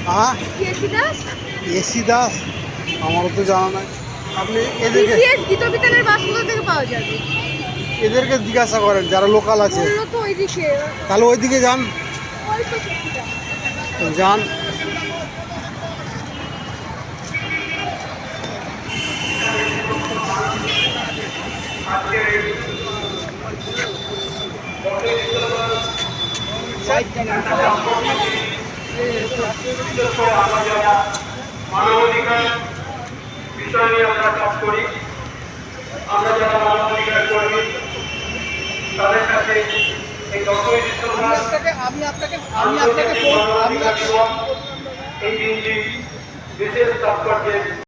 হ্যাঁ এসি দাস আমারও তো জানা নাই। আপনি এদেরকে গীত বিতানের বাস কোথা থেকে পাওয়া যাবে? এদেরকে জিজ্ঞাসা করেন যারা লোকাল আছে। বললো তো ওইদিকে। তাহলে ওইদিকে যান, ওই তো কিছুটা। যান। মানবাধিকার বিষয় নিয়ে আমরা কাজ করি। আমরা যারা মানবাধিকার কর্মী তাদের কাছে এই 10ই ডিসেম্বর এই দিনটি বিশেষ তাৎপর্যের।